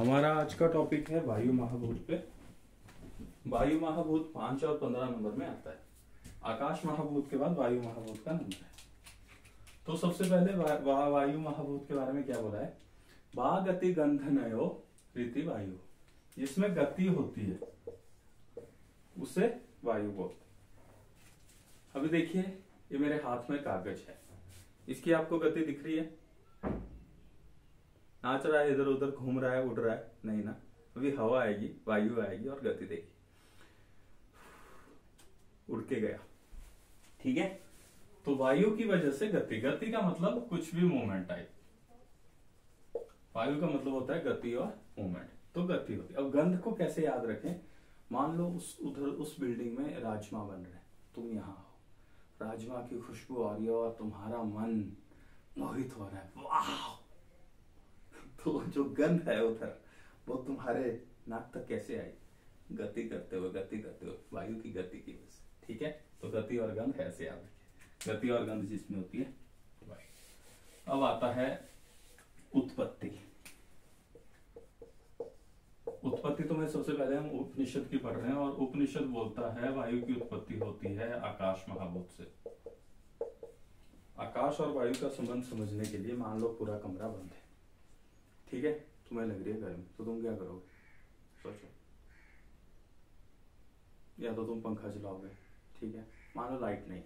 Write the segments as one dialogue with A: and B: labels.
A: हमारा आज का टॉपिक है वायु महाभूत पे। वायु महाभूत 5 और 15 नंबर में आता है। आकाश महाभूत के बाद वायु महाभूत का नंबर है। तो सबसे पहले वायु महाभूत के बारे में क्या बोला है? वा गति गंधनयो रीति वायु, जिसमें गति होती है उसे वायु बोलते हैं। अभी देखिए, ये मेरे हाथ में कागज है, इसकी आपको गति दिख रही है? नाच रहा है, इधर उधर घूम रहा है, उड़ रहा है? नहीं ना। अभी हवा आएगी, वायु आएगी और गति देगी, उड़ के गया। ठीक है, तो वायु की वजह से गति, गति का मतलब कुछ भी मूवमेंट आई। वायु का मतलब होता है गति और मूवमेंट, तो गति होती है। अब गंध को कैसे याद रखें? मान लो उस बिल्डिंग में राजमा बन रहे हैं, तुम यहाँ हो, राजमा की खुशबू आ रही है और तुम्हारा मन मोहित हो रहा है, वाह। तो जो गंध है उधर, वो तुम्हारे नाक तक कैसे आई? गति करते हुए वायु की गति की वजह से। ठीक है, तो गति और गंध ऐसे याद रखिए, गति और गंध जिसमें होती है वायु। अब आता है उत्पत्ति। उत्पत्ति तो मैं सबसे पहले हम उपनिषद की पढ़ रहे हैं, और उपनिषद बोलता है वायु की उत्पत्ति होती है आकाश महाभूत से। आकाश और वायु का संबंध समझने के लिए मान लो पूरा कमरा बंद है, ठीक है, तुम्हें लग रही है गर्मी, तो तुम क्या करोगे? सोचो। या तो तुम पंखा चलाओगे, ठीक है। मान लो लाइट नहीं,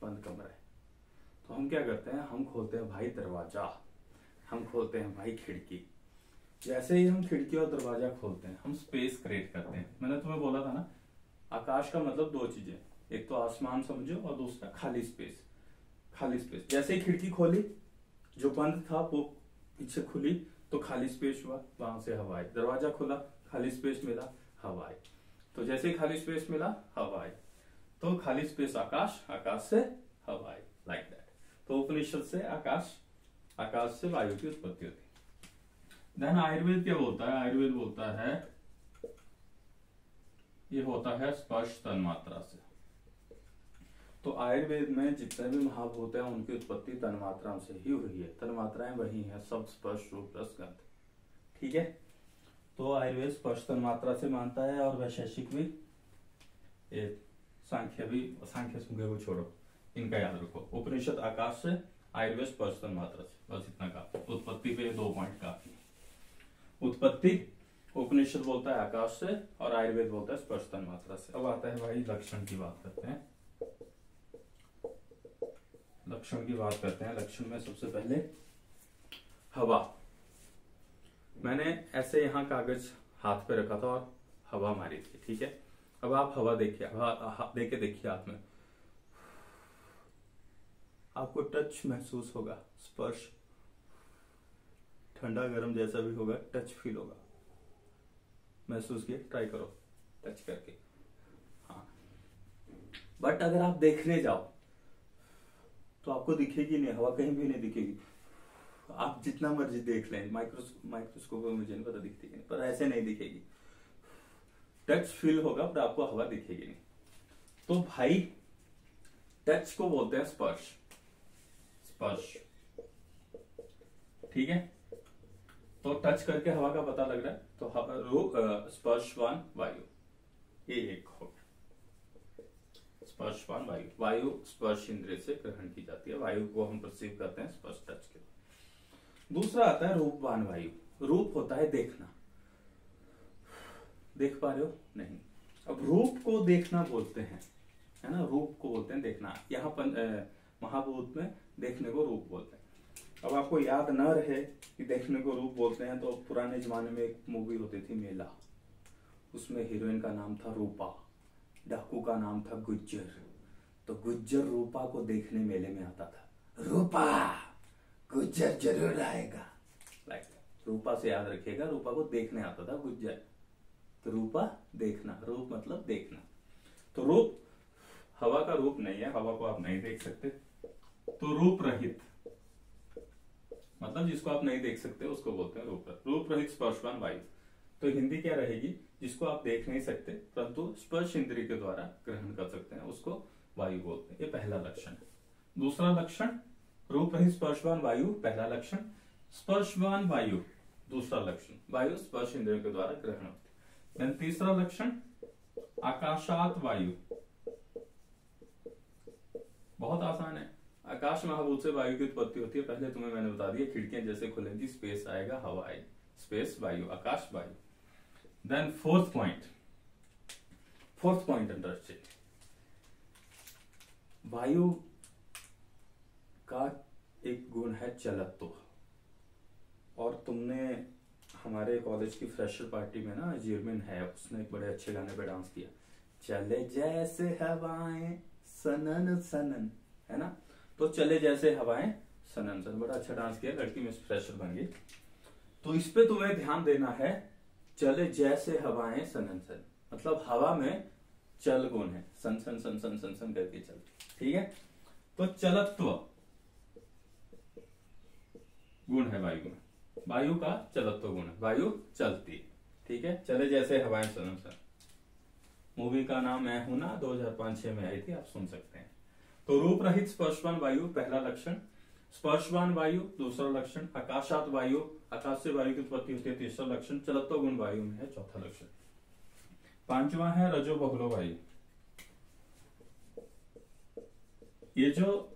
A: बंद कमरा है, तो हम क्या करते हैं? हम खोलते हैं भाई दरवाजा, हम खोलते हैं भाई खिड़की। जैसे ही हम खिड़की और दरवाजा खोलते हैं, हम स्पेस क्रिएट करते हैं। मैंने तुम्हें बोला था ना, आकाश का मतलब दो चीजें, एक तो आसमान समझो और दूसरा खाली स्पेस। खाली स्पेस, जैसे ही खिड़की खोली, जो बंद था वो पीछे खुली, तो खाली स्पेस हुआ, वहां से हवा आई। दरवाजा खुला, खाली स्पेस मिला, हवा आई। तो जैसे ही खाली स्पेस मिला, हवा आई, तो खाली स्पेस आकाश, आकाश से हवा आई, लाइक दैट। तो उपनिषद से आकाश, आकाश से वायु की उत्पत्ति होती है। देन आयुर्वेद क्या बोलता है? आयुर्वेद बोलता है ये होता है स्पर्श तन्मात्रा से। तो आयुर्वेद में जितने भी महाभूत हैं उनकी उत्पत्ति तन्मात्राओं से ही हुई है। तन्मात्राएं वही है, शब्द, स्पर्श, रूप, रस, गंध। ठीक है, तो आयुर्वेद स्पर्श तन्मात्रा से मानता है, और वैशेषिक भी, सांख्य भी। सांख्य सुंख्य को छोड़ो, इनका याद रखो। उपनिषद आकाश से, आयुर्वेद स्पर्श तन्मात्रा से, बस इतना काफी। उत्पत्ति पे 2 पॉइंट काफी। उत्पत्ति उपनिषद बोलता है आकाश से, और आयुर्वेद बोलता है स्पर्श तन्मात्रा से। अब आता है भाई लक्षण की बात करते हैं। लक्षण की बात करते हैं। लक्षण में सबसे पहले हवा। मैंने ऐसे यहाँ कागज हाथ पे रखा था और हवा मारी थी, ठीक है। अब आप हवा देखिए, हवा देके देखिए हाथ में, आपको टच महसूस होगा, स्पर्श, ठंडा गर्म जैसा भी होगा, टच फील होगा। महसूस किए, ट्राई करो टच करके। हाँ, बट अगर आप देखने जाओ तो आपको दिखेगी नहीं, हवा कहीं भी नहीं दिखेगी। आप जितना मर्जी देख लें, माइक्रोस्कोप में मुझे नहीं पता दिखती है, पर ऐसे नहीं दिखेगी। टच फील होगा पर आपको हवा दिखेगी नहीं। तो भाई टच को बोलते हैं स्पर्श। स्पर्श, ठीक है। तो टच करके हवा का पता लग रहा है, तो स्पर्शवान वायु, ये एक हो गया। स्पर्शवान वायु, वायु स्पर्श इंद्रिय से ग्रहण की जाती है। वायु को हम परसीव करते हैं स्पर्श, टच के। दूसरा आता है रूपवान वायु। रूप होता है देखना, देख पा रहे हो? नहीं। अब रूप को देखना बोलते हैं, है ना, रूप को बोलते हैं देखना। यहाँ महाभूत में देखने को रूप बोलते हैं। अब आपको याद न रहे कि देखने को रूप बोलते हैं, तो पुराने जमाने में एक मूवी होती थी मेला, उसमें हीरोइन का नाम था रूपा, डाकू का नाम था गुज्जर। तो गुज्जर रूपा को देखने मेले में आता था, रूपा गुज्जर जरूर आएगा, लाइक रूपा से याद रखिएगा, रूपा को देखने आता था गुज्जर। तो रूपा देखना, रूप मतलब देखना। तो रूप, हवा का रूप नहीं है, हवा को आप नहीं देख सकते। तो रूप रहित मतलब जिसको आप नहीं देख सकते उसको बोलते हैं रूप रहित स्पर्शवान वायु। तो हिंदी क्या रहेगी? जिसको आप देख नहीं सकते परंतु स्पर्श इंद्रिय के द्वारा ग्रहण कर सकते हैं, उसको वायु बोलते हैं। ये पहला लक्षण है। दूसरा लक्षण रूप रहित स्पर्शवान वायु, पहला लक्षण। स्पर्शवान वायु दूसरा लक्षण, वायु स्पर्श इंद्रियों के द्वारा ग्रहण होती है। तीसरा लक्षण आकाशात वायु, बहुत आसान है। आकाश महाभूत से वायु की उत्पत्ति होती है। पहले तुम्हें मैंने बता दिया, खिड़कियां जैसे खुलेंगी स्पेस आएगा, हवा आएगी, स्पेस वायु, आकाश वायु। देन फोर्थ पॉइंट इंटरेस्टिंग, वायु का एक गुण है चलत्व। और तुमने हमारे कॉलेज की फ्रेशर पार्टी में ना, जिरमिन है, उसने एक बड़े अच्छे गाने पे डांस किया, चले जैसे हवाएं सनन सनन, है ना। तो चले जैसे हवाएं सनन सनन, बड़ा अच्छा डांस किया, लड़की में फ्रेशर बन गई। तो इस पे तुम्हें ध्यान देना है, चले जैसे हवाएं सनन सन, मतलब हवा में चल गुण है, सन सन सन सन सन सन करके चलती, ठीक है। तो चलत्व गुण है वायु में, वायु का चलत्व गुण है, वायु चलती है, ठीक है। चले जैसे हवाएं सनन सन, मूवी का नाम मैं हूं ना, 2005-06 में आई थी, आप सुन सकते हैं। तो रूप रहित स्पर्शवान वायु पहला लक्षण, स्पर्शवान वायु दूसरा लक्षण, आकाशात वायु, आकाश से वायु की उत्पत्ति होती है तीसरा लक्षण, चलत्व गुण वायु में है चौथा लक्षण। पांचवा है रजो बहुलो वायु। ये जो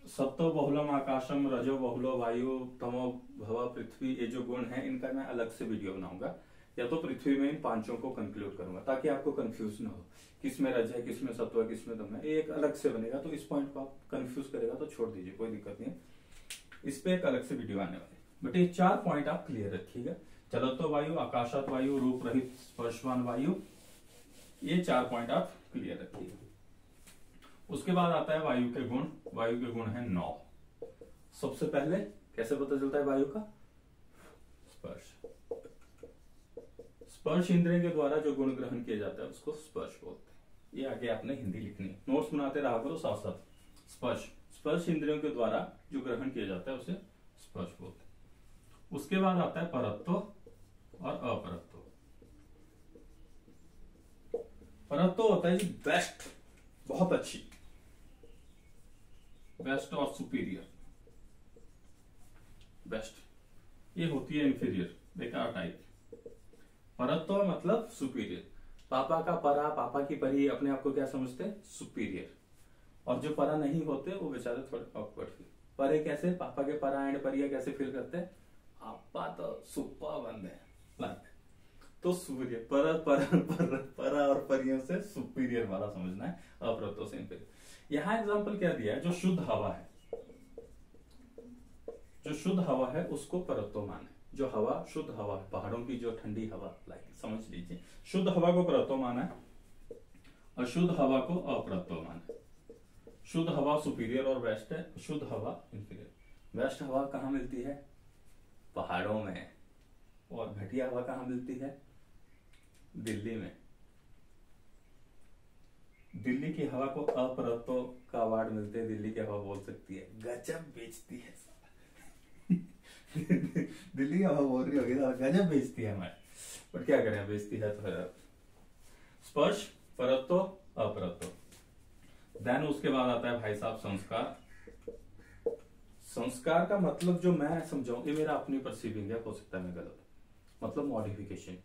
A: सत्तो बहुलम आकाशम, रजो बहुलो वायु, तमो भव पृथ्वी, ये जो गुण है इनका मैं अलग से वीडियो बनाऊंगा, या तो पृथ्वी में इन पांचों को कंक्लूड करूंगा ताकि आपको कंफ्यूज ना हो, किसमें रज है, किसमें सत्व है, किसमें दम है, एक अलग से बनेगा। तो इस पॉइंट को आप कंफ्यूज करेगा तो छोड़ दीजिए, कोई दिक्कत नहीं है, इस पे एक अलग से वीडियो आने वाली। बट ये 4 पॉइंट आप क्लियर रखिएगा, चलत्व वायु, आकाशात वायु, रूप रहित स्पर्शवान वायु, ये 4 पॉइंट आप क्लियर रखिएगा। उसके बाद आता है वायु के गुण। वायु के गुण है 9। सबसे पहले कैसे पता चलता है वायु का? स्पर्श। स्पर्श इंद्रिय के द्वारा जो गुण ग्रहण किया जाता है उसको स्पर्श बोलते हैं। ये आगे आपने हिंदी लिखनी है, नोट्स बनाते रहा करो साथ साथ। स्पर्श इंद्रियों के द्वारा जो ग्रहण किया जाता है उसे स्पर्श बोलते हैं। उसके बाद आता है परत्व और अपरत्व। परत्व होता है जी बेस्ट, बहुत अच्छी, बेस्ट और सुपीरियर। बेस्ट ये होती है इंफीरियर, बेकार टाइप। परत्व मतलब सुपीरियर। पापा का परा, पापा की परी अपने आप को क्या समझते हैं? सुपीरियर। और जो परा नहीं होते वो बेचारे थोड़े ऑकवर्ड फील। परे कैसे? पापा के परा एंड परिया कैसे फील करते हैं? आपा तो सुप्पा बंद है लाइक। तो सुपीरियर, परा और परियों से सुपीरियर वाला समझना है, अपरत्व से इंफीरियर। यहां एग्जांपल क्या दिया है? जो शुद्ध हवा है, जो शुद्ध हवा है उसको परत्व माने। जो हवा शुद्ध हवा है, पहाड़ों की जो ठंडी हवा, लाइक समझ लीजिए, शुद्ध हवा को परत्व माना है और शुद्ध हवा को अपरत्व माना है। शुद्ध हवा सुपीरियर और बेस्ट है, शुद्ध हवा इंफीरियर। बेस्ट हवा कहाँ मिलती है? पहाड़ों में। और घटिया हवा कहाँ मिलती है? दिल्ली में। दिल्ली की हवा को अपरत्व का अवार्ड मिलते हैं। दिल्ली की हवा बोल सकती है गजब बेचती है दिल्ली की हवा बोल रही होगी तो गजब बेचती है हमारे, बट क्या करें, बेचती है तो है। स्पर्श, परत्व, अपरत्व। देन उसके बाद आता है भाई साहब संस्कार। संस्कार का मतलब जो मैं समझाऊं, ये मेरा अपनी परसीविंग है, हो सकता है मैं गलत, मतलब मॉडिफिकेशन।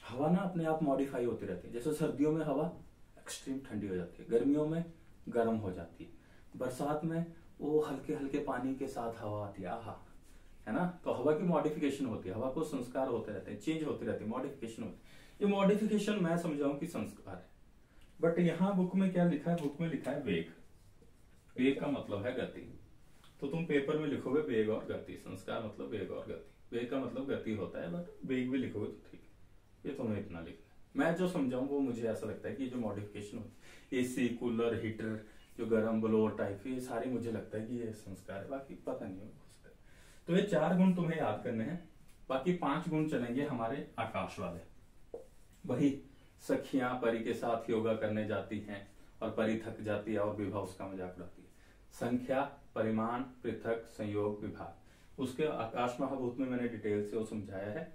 A: हवा ना अपने आप मॉडिफाई होती रहती है। जैसे सर्दियों में हवा एक्सट्रीम ठंडी हो जाती है, गर्मियों में गर्म हो जाती है, बरसात में वो हल्के हल्के पानी के साथ हवा आती है, आहा, है ना। तो हवा की मॉडिफिकेशन होती है, हवा को संस्कार होते रहते हैं, चेंज होती रहती है, मॉडिफिकेशन होती है। ये मॉडिफिकेशन मैं समझाऊं कि संस्कार है। बट यहाँ बुक में क्या लिखा है? बुक में लिखा है वेग। वेग का मतलब है गति। तो तुम पेपर में लिखोगे वेग और गति, संस्कार मतलब वेग और गति। वेग का मतलब गति होता है, बट वेग भी लिखोगे तो ठीक है। ये तुम्हें इतना लिखना है। मैं जो समझाऊं वो मुझे ऐसा लगता है कि जो मॉडिफिकेशन होती है, एसी, कूलर, हीटर, जो गर्म ब्लोअर टाइप, ये सारी मुझे लगता है कि ये संस्कार है, बाकी पता नहीं है। तो ये 4 गुण तुम्हें याद करने हैं। बाकी 5 गुण चलेंगे हमारे आकाश वाले। वही सखियां परी के साथ योगा करने जाती हैं और परी थक जाती है और विभा उसका मजाक उड़ाती है। संख्या, परिमाण, पृथक, संयोग, विभाग, उसके आकाश महाभूत में मैंने डिटेल से वो समझाया है।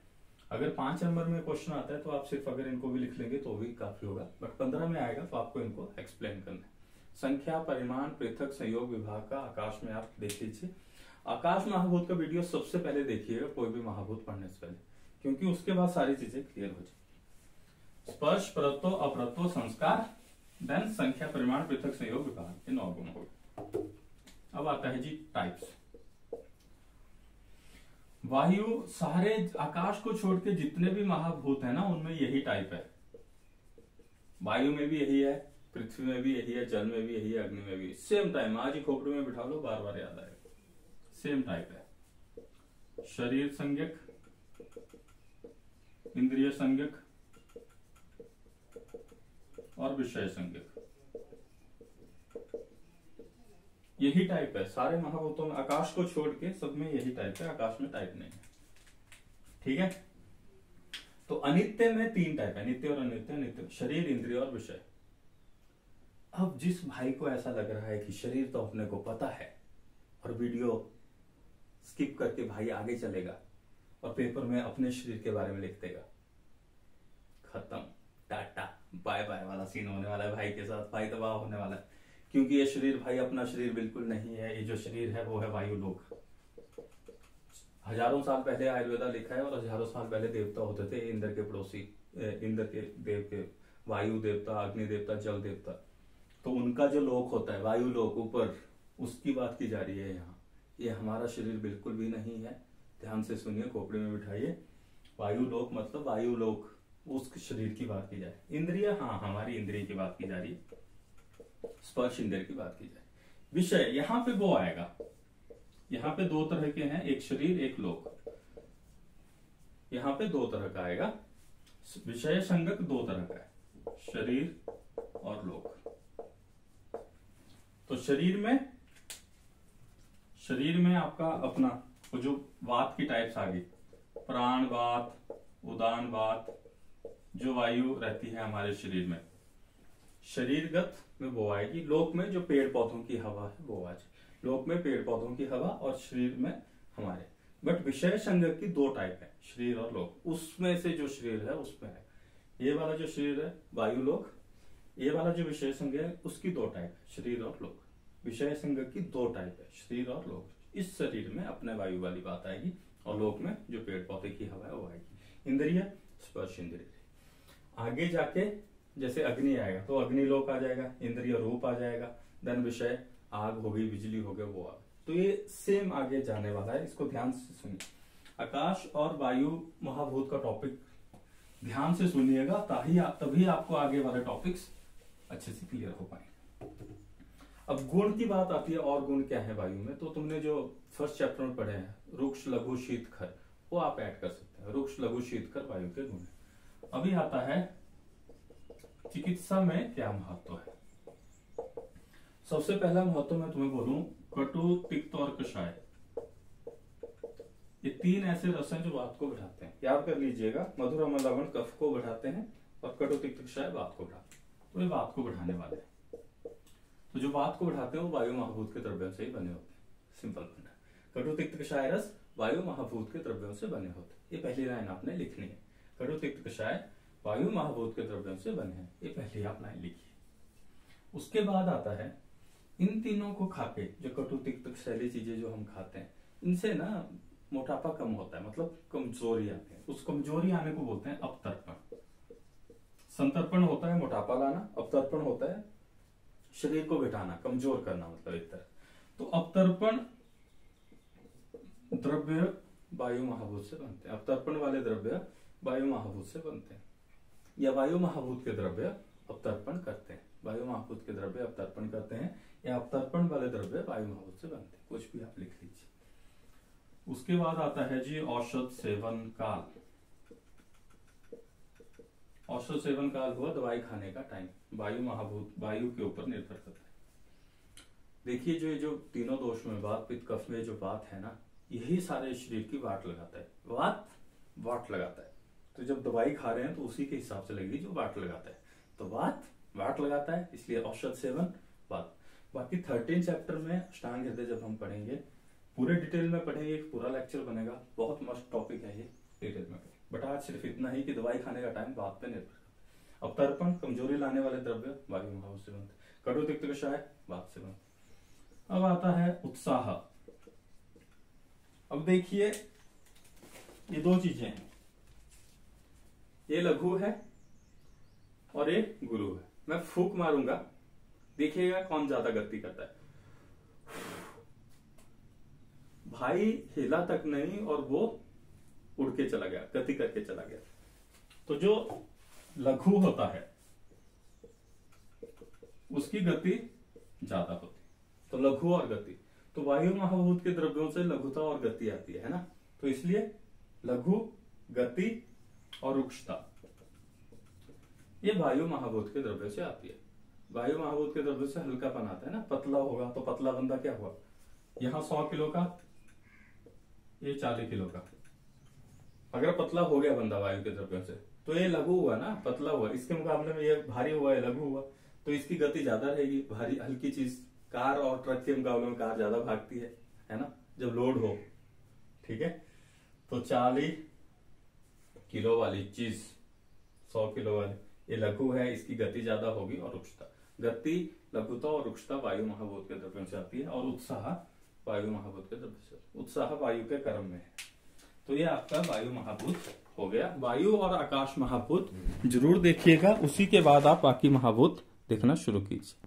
A: अगर 5 नंबर में क्वेश्चन आता है तो आप सिर्फ अगर इनको भी लिख लेंगे तो भी काफी होगा, बट 15 में आएगा तो आपको इनको एक्सप्लेन करना है। संख्या, परिमाण, पृथक, संयोग, विभाग का आकाश में आप देख लीजिए। आकाश महाभूत का वीडियो सबसे पहले देखिएगा कोई भी महाभूत पढ़ने से पहले, क्योंकि उसके बाद सारी चीजें क्लियर हो जाए। स्पर्श, परत्व, अपरत्व, संस्कार, देन संख्या, परिमाण, पृथक, संयोग, विभाग, ये 9 गुण हो गए। अब आता है जी टाइप्स। वायु, सारे आकाश को छोड़ के जितने भी महाभूत है ना, उनमें यही टाइप है। वायु में भी यही है, पृथ्वी में भी यही है, जल में भी यही है, अग्नि में भी सेम टाइम। आज ही खोपड़ी में बिठा लो, बार बार याद आएगा। सेम टाइप है। शरीर संज्ञक, इंद्रिय संज्ञक और विषय संज्ञक, यही टाइप है सारे महाभूतों में। आकाश को छोड़ के सब में यही टाइप है, आकाश में टाइप नहीं है। ठीक है। तो अनित्य में 3 टाइप है, नित्य और अनित्य। नित्य शरीर, इंद्रिय और विषय। अब जिस भाई को ऐसा लग रहा है कि शरीर तो अपने को पता है और वीडियो स्किप करके भाई आगे चलेगा और पेपर में अपने शरीर के बारे में लिख देगा, खत्म, टाटा बाय बाय वाला सीन होने वाला है भाई के साथ। भाई तबाह होने वाला है, क्योंकि ये शरीर भाई अपना शरीर बिल्कुल नहीं है। ये जो शरीर है वो है वायु लोक। हजारों साल पहले आयुर्वेदा लिखा है, और हजारों साल पहले देवता होते थे इंद्र के पड़ोसी, इंद्र के देव के, वायु देवता, अग्नि देवता, जल देवता। तो उनका जो लोक होता है वायु लोक ऊपर, उसकी बात की जा रही है यहाँ। ये हमारा शरीर बिल्कुल भी नहीं है। ध्यान से सुनिए, खोपड़ी में बिठाइए। वायु लोक मतलब वायु लोक, उस शरीर की बात की जाए। इंद्रिय, हाँ हमारी इंद्रिय की बात की जा रही है। स्पर्श इंद्रिय की बात की जाए। विषय, यहाँ पे वो आएगा। यहाँ पे 2 तरह के हैं, एक शरीर एक लोक। यहाँ पे 2 तरह का आएगा। विषय संज्ञक 2 तरह का है, शरीर और लोक। तो शरीर में आपका अपना वो जो वात की टाइप्स आ गई, प्राण वात, उदान वात, जो वायु रहती है हमारे शरीर में, शरीरगत में वो आएगी। लोक में जो पेड़ पौधों की हवा है वो आ जाए। लोक में पेड़ पौधों की हवा और शरीर में हमारे। बट विषय संज्ञक की 2 टाइप है, शरीर और लोक। उसमें से जो शरीर है उसमें है, ये वाला जो शरीर है वायु लोक, ये वाला जो विषय संज्ञक है उसकी 2 टाइप है, शरीर और लोक। विषय संज्ञक की 2 टाइप है, शरीर और लोक। इस शरीर में अपने वायु वाली बात आएगी, और लोक में जो पेड़ पौधे की हवा है वो आएगी। इंद्रिय, स्पर्श इंद्रिय। आगे जाके जैसे अग्नि आएगा तो अग्नि लोक आ जाएगा, इंद्रिय रूप आ जाएगा, देन विषय आग हो गई, बिजली हो गया, वो आग। तो ये सेम आगे जाने वाला है, इसको ध्यान से सुनिए। आकाश और वायु महाभूत का टॉपिक ध्यान से सुनिएगा, तभी आपको आगे वाले टॉपिक्स अच्छे से क्लियर हो पाएंगे। अब गुण की बात आती है, और गुण क्या है वायु में। तो तुमने जो फर्स्ट चैप्टर में पढ़े हैं, रुक्ष, लघु, शीत, खर, वो आप ऐड कर सकते हैं। रुक्ष, लघु, शीत, खर वायु के गुण। अभी आता है चिकित्सा में क्या महत्व है। सबसे पहला महत्व मैं तुम्हें बोलूं, कटु, तिक्त और कषाय, ये 3 ऐसे रस हैं जो वात को बढ़ाते हैं। याद कर लीजिएगा, मधुर, अम्ल, लवण कफ को बढ़ाते हैं, और कटु, तिक्त, कषाय वात को बढ़ाते हैं। तो ये वात को बढ़ाने वाले हैं। तो जो वात को बढ़ाते हैं वो वायु महाभूत के द्रव्यों से ही बने होते हैं। सिंपल बना। कटु, तिक्त, कषाय रस वायु महाभूत के द्रव्यों से बने होते हैं। ये पहली लाइन आपने लिखनी है। कटु, तिक्त, कषाय वायु महाभूत के द्रव्यों से बने हैं, ये पहली आप लाइन लिखिए। उसके बाद आता है, इन तीनों को खाके, जो कटु, तिक्त, कषाय चीजें जो हम खाते हैं, इनसे ना मोटापा कम होता है, मतलब कमजोरी आती है। उस कमजोरी आने को बोलते हैं अपतर्पण। संतर्पण होता है मोटापा लाना, अपतर्पण होता है शरीर को घटाना, कमजोर करना, मतलब एक तरह। तो अपतर्पण द्रव्य वायु महाभूत से बनते हैं। अपतर्पण वाले द्रव्य वायु महाभूत से बनते हैं, या वायु महाभूत के द्रव्य अपतर्पण करते हैं। वायु महाभूत के द्रव्य अपतर्पण करते हैं, या अपतर्पण वाले द्रव्य वायु महाभूत से बनते हैं। कुछ भी आप लिख लीजिए। उसके बाद आता है जी औषध सेवन काल। औषध सेवन काल हुआ दवाई खाने का टाइम। वायु महाभूत वायु के ऊपर निर्भर करता है। देखिए जो तीनों दोष में वात, पित्त, कफ में जो बात है ना, यही सारे शरीर की वाट लगाता है। वाट लगाता है। तो जब दवाई खा रहे हैं तो उसी के हिसाब से लगेगी जो वाट लगाता है। तो वाट लगाता है, इसलिए औषध सेवन वात। बाकी 13 चैप्टर में अष्टांग हृदय जब हम पढ़ेंगे, पूरे डिटेल में पढ़ेंगे, एक पूरा लेक्चर बनेगा। बहुत मस्त टॉपिक है ये, डिटेल में। बट आज सिर्फ इतना ही कि दवाई खाने का टाइम वात पे निर्भर। अपतर्पण, कमजोरी लाने वाले द्रव्य वायु महाभूत से बनते। कटु, तिक्त, कषाय वात से बनते। अब आता है उत्साह। अब देखिए ये दो चीजें हैं, ये लघु है और ये गुरु है। मैं फूंक मारूंगा, देखिएगा कौन ज्यादा गति करता है। भाई हिला तक नहीं और वो उड़ के चला गया, गति करके चला गया। तो जो लघु होता है उसकी गति ज्यादा होती, तो लघु और गति। तो वायु महाभूत के द्रव्यों से लघुता और गति आती है ना, तो इसलिए लघु, गति और रुक्षता ये वायु महाभूत के द्रव्यों से आती है। वायु महाभूत के द्रव्यों से हल्कापन आता है ना, पतला होगा तो पतला बंदा क्या हुआ, यहां 100 किलो का, ये 40 किलो का। अगर पतला हो गया बंदा वायु के द्रव्यों से तो ये लघु हुआ ना, पतला हुआ। इसके मुकाबले में ये भारी हुआ है, लघु हुआ, तो इसकी गति ज्यादा रहेगी। भारी हल्की चीज, कार और ट्रक के मुकाबले में कार ज्यादा भागती है ना, जब लोड हो। ठीक है, तो 40 किलो वाली चीज 100 किलो वाली ये लघु है, इसकी गति ज्यादा होगी। और रुक्षता, गति, लघुता और रुक्षता वायु महाभूत के द्रव्यों से आती है। और उत्साह वायु महाभूत के द्रव्य से, उत्साह वायु के कर्म में है। तो ये आपका वायु महाभूत हो गया। वायु और आकाश महाभूत जरूर देखिएगा, उसी के बाद आप बाकी महाभूत देखना शुरू कीजिए।